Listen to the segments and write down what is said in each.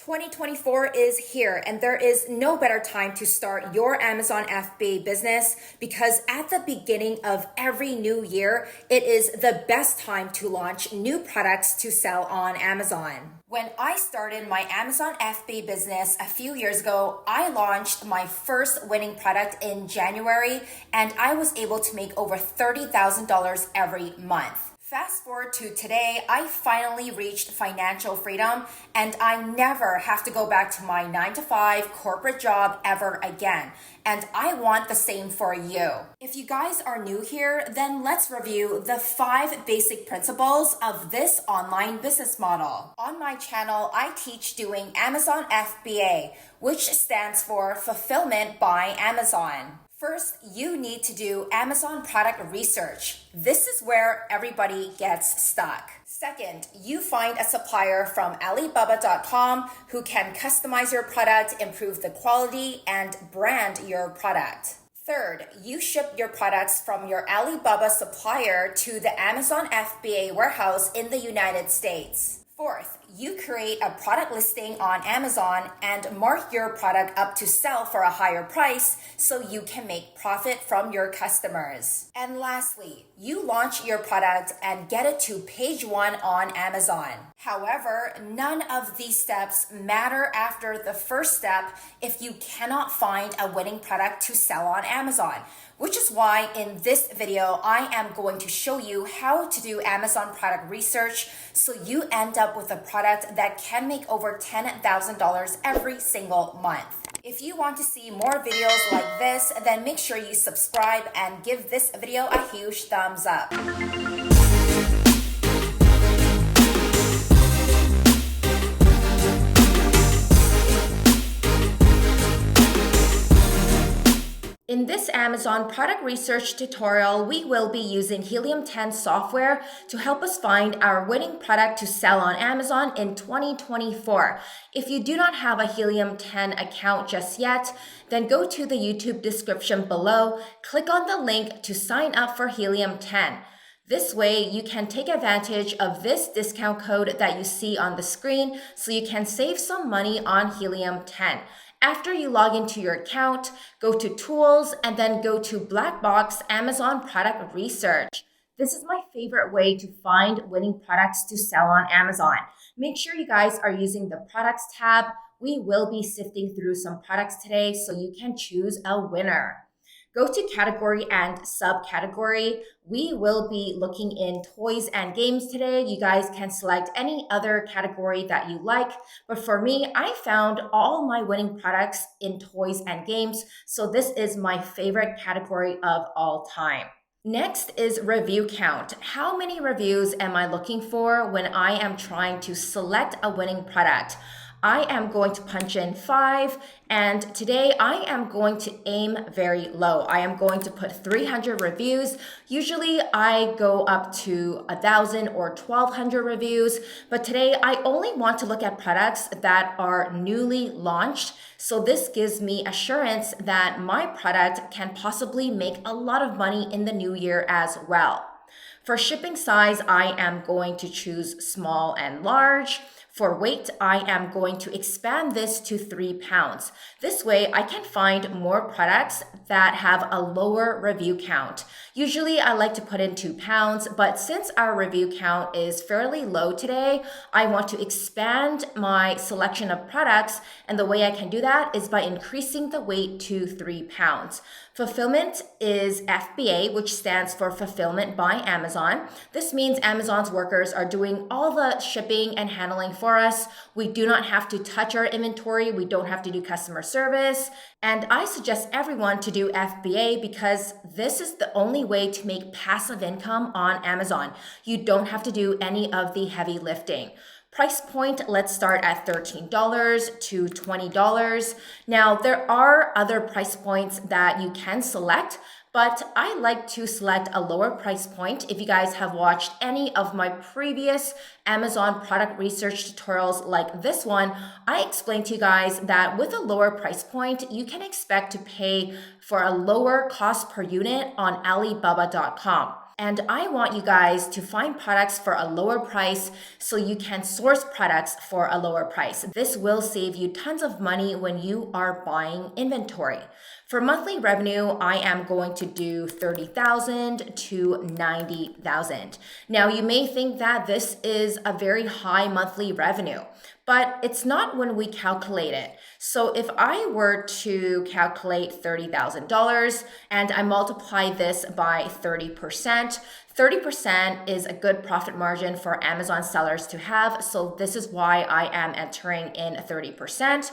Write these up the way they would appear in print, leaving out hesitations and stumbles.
2024 is here, and there is no better time to start your Amazon FBA business because at the beginning of every new year, it is the best time to launch new products to sell on Amazon. When I started my Amazon FBA business a few years ago, I launched my first winning product in January, and I was able to make over $30,000 every month. Fast forward to today, I finally reached financial freedom and I never have to go back to my 9-to-5 corporate job ever again. And I want the same for you. If you guys are new here, then let's review the 5 basic principles of this online business model. On my channel, I teach doing Amazon FBA, which stands for Fulfillment by Amazon. First, you need to do Amazon product research. This is where everybody gets stuck. Second, you find a supplier from Alibaba.com who can customize your product, improve the quality, and brand your product. Third, you ship your products from your Alibaba supplier to the Amazon FBA warehouse in the United States. Fourth, you create a product listing on Amazon and mark your product up to sell for a higher price so you can make profit from your customers. And lastly, you launch your product and get it to page 1 on Amazon. However, none of these steps matter after the first step if you cannot find a winning product to sell on Amazon. Which is why in this video, I am going to show you how to do Amazon product research so you end up with a product that can make over $10,000 every single month. If you want to see more videos like this, then make sure you subscribe and give this video a huge thumbs up. In this Amazon product research tutorial, we will be using Helium 10 software to help us find our winning product to sell on Amazon in 2024. If you do not have a Helium 10 account just yet, then go to the YouTube description below, click on the link to sign up for Helium 10. This way, you can take advantage of this discount code that you see on the screen so you can save some money on Helium 10. After you log into your account, go to Tools and then go to Black Box Amazon Product Research. This is my favorite way to find winning products to sell on Amazon. Make sure you guys are using the Products tab. We will be sifting through some products today so you can choose a winner. Go to category and subcategory. We will be looking in toys and games today. You guys can select any other category that you like. But for me, I found all my winning products in toys and games. So this is my favorite category of all time. Next is review count. How many reviews am I looking for when I am trying to select a winning product? I am going to punch in 5, and today I am going to aim very low. I am going to put 300 reviews. Usually I go up to 1,000 or 1,200 reviews, but today I only want to look at products that are newly launched. So this gives me assurance that my product can possibly make a lot of money in the new year as well. For shipping size, I am going to choose small and large. For weight, I am going to expand this to 3 pounds. This way, I can find more products that have a lower review count. Usually, I like to put in 2 pounds, but since our review count is fairly low today, I want to expand my selection of products, and the way I can do that is by increasing the weight to 3 pounds. Fulfillment is FBA, which stands for Fulfillment by Amazon. This means Amazon's workers are doing all the shipping and handling for us. We do not have to touch our inventory. We don't have to do customer service. And I suggest everyone to do FBA because this is the only way to make passive income on Amazon. You don't have to do any of the heavy lifting. Price point, let's start at $13 to $20. Now, there are other price points that you can select, but I like to select a lower price point. If you guys have watched any of my previous Amazon product research tutorials like this one, I explained to you guys that with a lower price point, you can expect to pay for a lower cost per unit on Alibaba.com. And I want you guys to find products for a lower price so you can source products for a lower price. This will save you tons of money when you are buying inventory. For monthly revenue, I am going to do $30,000 to $90,000. Now, you may think that this is a very high monthly revenue, but it's not when we calculate it. So if I were to calculate $30,000 and I multiply this by 30%, 30% is a good profit margin for Amazon sellers to have. So this is why I am entering in 30%.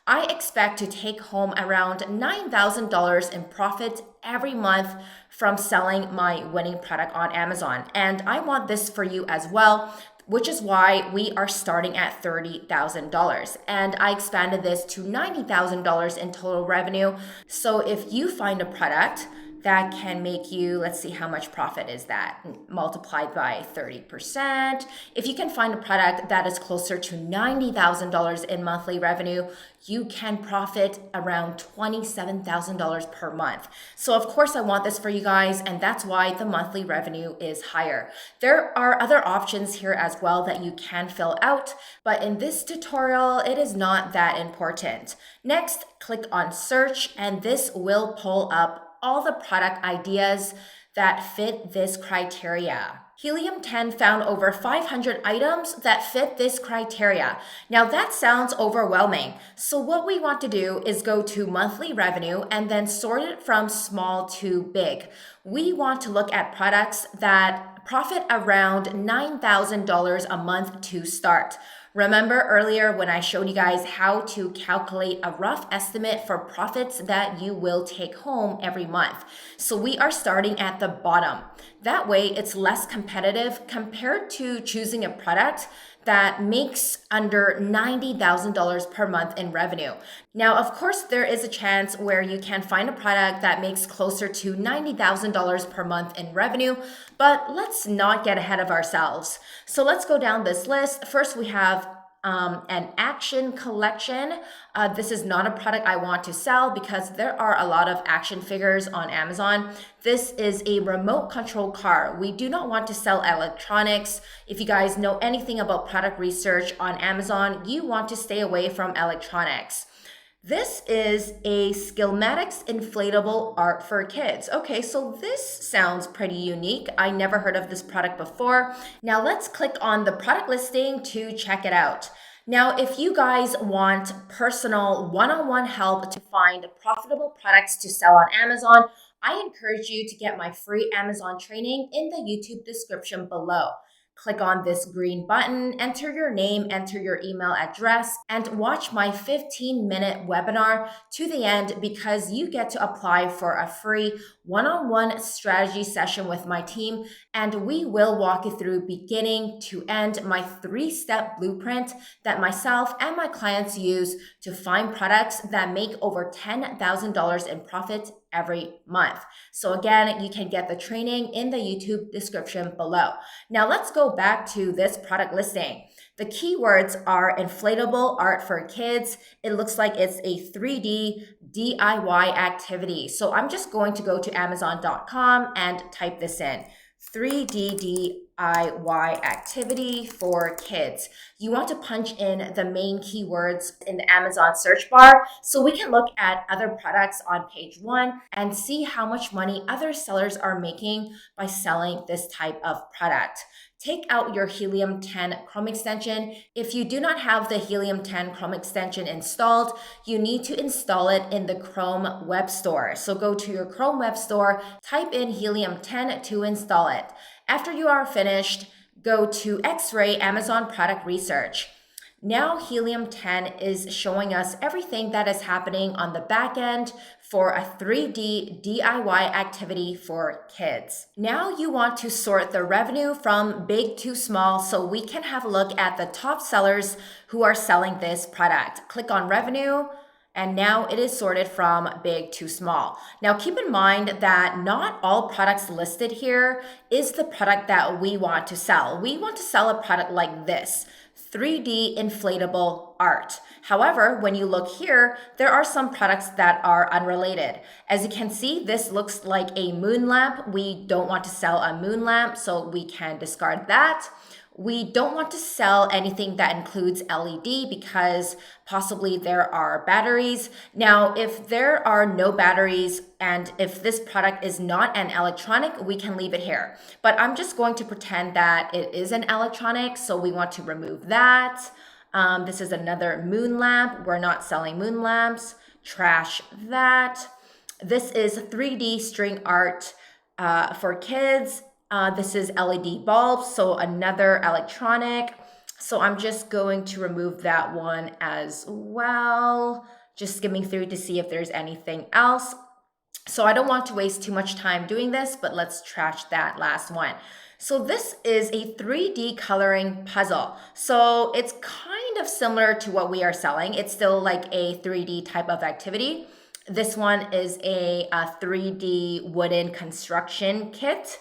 I expect to take home around $9,000 in profit every month from selling my winning product on Amazon. And I want this for you as well, which is why we are starting at $30,000. And I expanded this to $90,000 in total revenue. So if you find a product that can make you, let's see, how much profit is that multiplied by 30%. If you can find a product that is closer to $90,000 in monthly revenue, you can profit around $27,000 per month. So of course I want this for you guys, and that's why the monthly revenue is higher. There are other options here as well that you can fill out, but in this tutorial, it is not that important. Next, click on search, and this will pull up all the product ideas that fit this criteria. Helium 10 found over 500 items that fit this criteria. Now that sounds overwhelming. So what we want to do is go to monthly revenue and then sort it from small to big. We want to look at products that profit around $9,000 a month to start. Remember earlier when I showed you guys how to calculate a rough estimate for profits that you will take home every month. So we are starting at the bottom. That way it's less competitive compared to choosing a product that makes under $90,000 per month in revenue. Now, of course, there is a chance where you can find a product that makes closer to $90,000 per month in revenue, but let's not get ahead of ourselves. So let's go down this list. First, we have an action collection. This is not a product I want to sell because there are a lot of action figures on Amazon. This is a remote control car. We do not want to sell electronics. If you guys know anything about product research on Amazon, you want to stay away from electronics. This is a Skillmatics inflatable art for kids. Okay, so this sounds pretty unique. I never heard of this product before. Now let's click on the product listing to check it out. Now, if you guys want personal one-on-one help to find profitable products to sell on Amazon, I encourage you to get my free Amazon training in the YouTube description below. Click on this green button, enter your name, enter your email address, and watch my 15-minute webinar to the end because you get to apply for a free one-on-one strategy session with my team, and we will walk you through beginning to end my 3-step blueprint that myself and my clients use to find products that make over $10,000 in profit every month. So again, you can get the training in the YouTube description below. Now let's go back to this product listing. The keywords are inflatable art for kids. It looks like it's a 3D DIY activity. So I'm just going to go to Amazon.com and type this in. 3D DIY activity for kids. You want to punch in the main keywords in the Amazon search bar so we can look at other products on page 1 and see how much money other sellers are making by selling this type of product. Take out your Helium 10 Chrome extension. If you do not have the Helium 10 Chrome extension installed, you need to install it in the Chrome Web Store. So go to your Chrome Web Store, type in Helium 10 to install it. After you are finished, go to X-Ray Amazon Product Research. Now Helium 10 is showing us everything that is happening on the back end for a 3D DIY activity for kids. Now you want to sort the revenue from big to small so we can have a look at the top sellers who are selling this product. Click on revenue, and now it is sorted from big to small. Now keep in mind that not all products listed here is the product that we want to sell. We want to sell a product like this. 3D inflatable art. However, when you look here, there are some products that are unrelated. As you can see, this looks like a moon lamp. We don't want to sell a moon lamp, so we can discard that. We don't want to sell anything that includes LED because possibly there are batteries. Now, if there are no batteries and if this product is not an electronic, we can leave it here. But I'm just going to pretend that it is an electronic, so we want to remove that. This is another moon lamp. We're not selling moon lamps. Trash that. This is 3D string art for kids. This is LED bulbs, so another electronic. So I'm just going to remove that one as well. Just skimming through to see if there's anything else. So I don't want to waste too much time doing this, but let's trash that last one. So this is a 3D coloring puzzle. So it's kind of similar to what we are selling. It's still like a 3D type of activity. This one is a 3D wooden construction kit.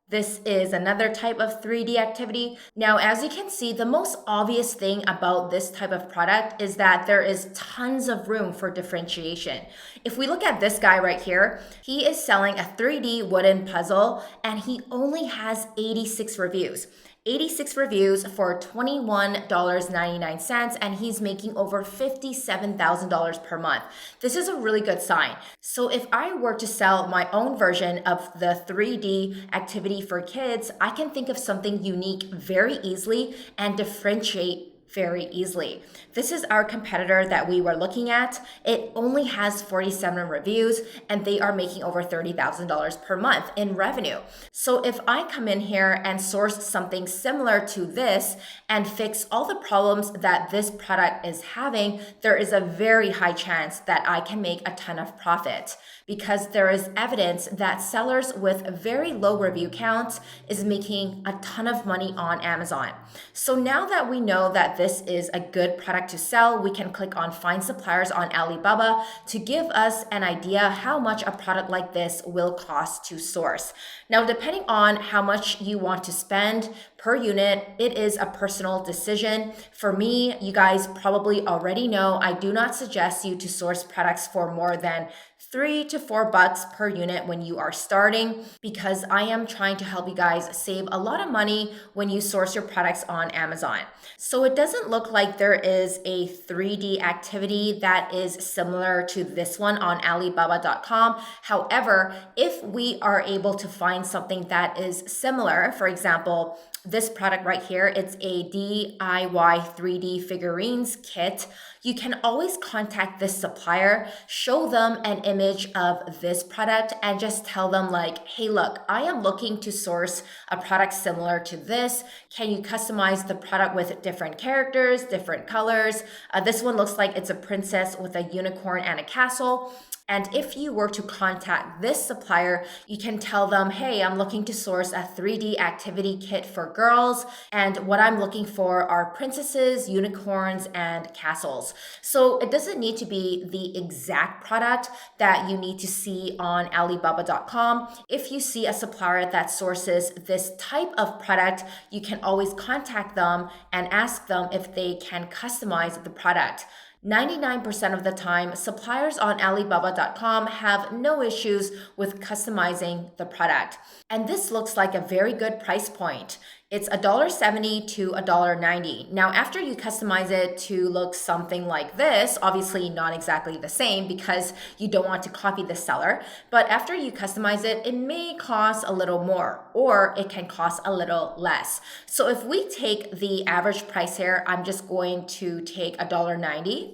This is another type of 3D activity. Now, as you can see, the most obvious thing about this type of product is that there is tons of room for differentiation. If we look at this guy right here, he is selling a 3D wooden puzzle and he only has 86 reviews. 86 reviews for $21.99, and he's making over $57,000 per month. This is a really good sign. So if I were to sell my own version of the 3D activity for kids, I can think of something unique very easily and differentiate very easily. This is our competitor that we were looking at. It only has 47 reviews and they are making over $30,000 per month in revenue. So if I come in here and source something similar to this and fix all the problems that this product is having, there is a very high chance that I can make a ton of profit, because there is evidence that sellers with very low review counts is making a ton of money on Amazon. So now that we know that this is a good product to sell, we can click on Find Suppliers on Alibaba to give us an idea how much a product like this will cost to source. Now, depending on how much you want to spend per unit, it is a personal decision. For me, you guys probably already know, I do not suggest you to source products for more than $3 to $4 per unit when you are starting, because I am trying to help you guys save a lot of money when you source your products on Amazon. So it doesn't look like there is a 3D activity that is similar to this one on Alibaba.com. However, if we are able to find something that is similar, for example, this product right here, it's a DIY 3D figurines kit. You can always contact this supplier, show them an image of this product and just tell them like, hey, look, I am looking to source a product similar to this. Can you customize the product with different characters, different colors? This one looks like it's a princess with a unicorn and a castle. And if you were to contact this supplier, you can tell them, hey, I'm looking to source a 3D activity kit for girls, and what I'm looking for are princesses, unicorns, and castles. So it doesn't need to be the exact product that you need to see on Alibaba.com. If you see a supplier that sources this type of product, you can always contact them and ask them if they can customize the product. 99% of the time, suppliers on Alibaba.com have no issues with customizing the product. And this looks like a very good price point. It's $1.70 to $1.90. Now, after you customize it to look something like this, obviously not exactly the same because you don't want to copy the seller, but after you customize it, it may cost a little more or it can cost a little less. So if we take the average price here, I'm just going to take $1.90.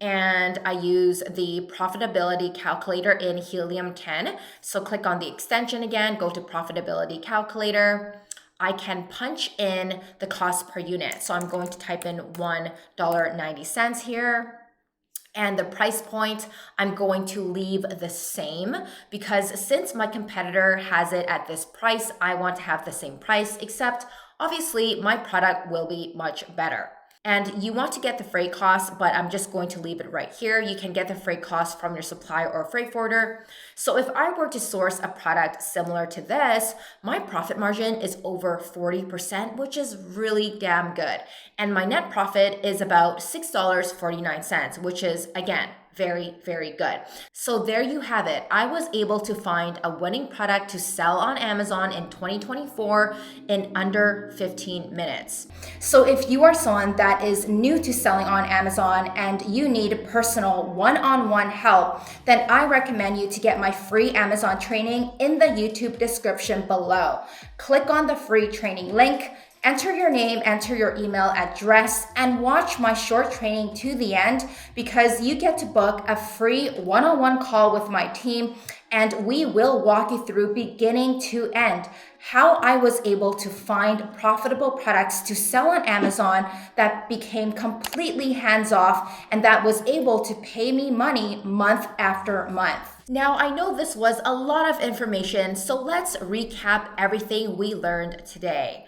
And I use the profitability calculator in Helium 10. So click on the extension again, go to profitability calculator. I can punch in the cost per unit. So I'm going to type in $1.90 here. And the price point, I'm going to leave the same because since my competitor has it at this price, I want to have the same price, except obviously my product will be much better. And you want to get the freight costs, but I'm just going to leave it right here. You can get the freight costs from your supplier or freight forwarder. So if I were to source a product similar to this, my profit margin is over 40%, which is really damn good. And my net profit is about $6.49, which is, again, very, very good. So there you have it. I was able to find a winning product to sell on Amazon in 2024 in under 15 minutes. So if you are someone that is new to selling on Amazon and you need personal one-on-one help, then I recommend you to get my free Amazon training in the YouTube description below. Click on the free training link. Enter your name, enter your email address, and watch my short training to the end because you get to book a free one-on-one call with my team, and we will walk you through beginning to end how I was able to find profitable products to sell on Amazon that became completely hands-off and that was able to pay me money month after month. Now, I know this was a lot of information, so let's recap everything we learned today.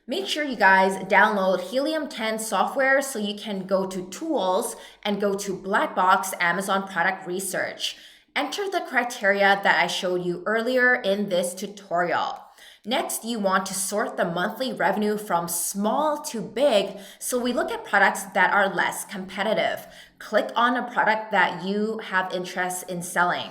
Make sure you guys download Helium 10 software so you can go to Tools and go to Black Box Amazon Product Research. Enter the criteria that I showed you earlier in this tutorial. Next, you want to sort the monthly revenue from small to big, so we look at products that are less competitive. Click on a product that you have interest in selling.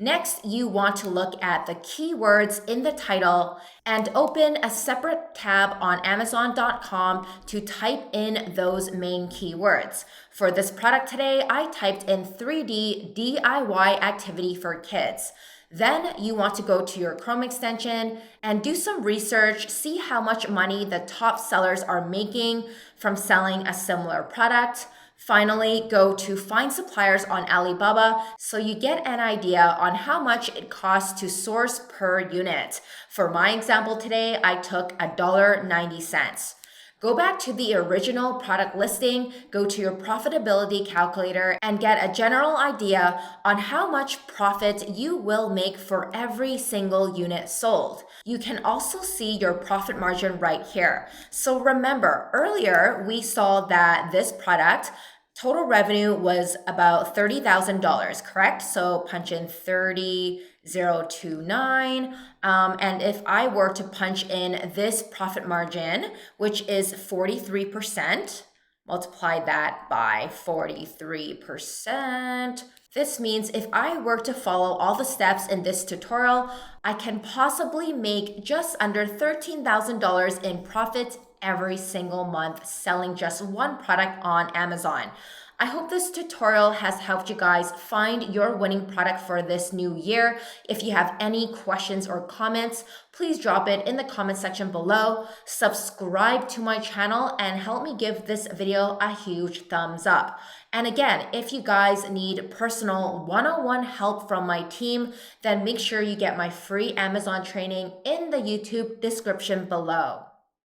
Next, you want to look at the keywords in the title and open a separate tab on Amazon.com to type in those main keywords. For this product today, I typed in 3D DIY activity for kids. Then you want to go to your Chrome extension and do some research, see how much money the top sellers are making from selling a similar product. Finally, go to find suppliers on Alibaba so you get an idea on how much it costs to source per unit. For my example today, I took $1.90. Go back to the original product listing, go to your profitability calculator, and get a general idea on how much profit you will make for every single unit sold. You can also see your profit margin right here. So remember, earlier we saw that this product total revenue was about $30,000, correct? So punch in 30,029. And if I were to punch in this profit margin, which is 43%, multiply that by 43%. This means if I were to follow all the steps in this tutorial, I can possibly make just under $13,000 in profit every single month selling just one product on Amazon. I hope this tutorial has helped you guys find your winning product for this new year. If you have any questions or comments, please drop it in the comment section below. Subscribe to my channel and help me give this video a huge thumbs up. And again, if you guys need personal one-on-one help from my team, then make sure you get my free Amazon training in the YouTube description below.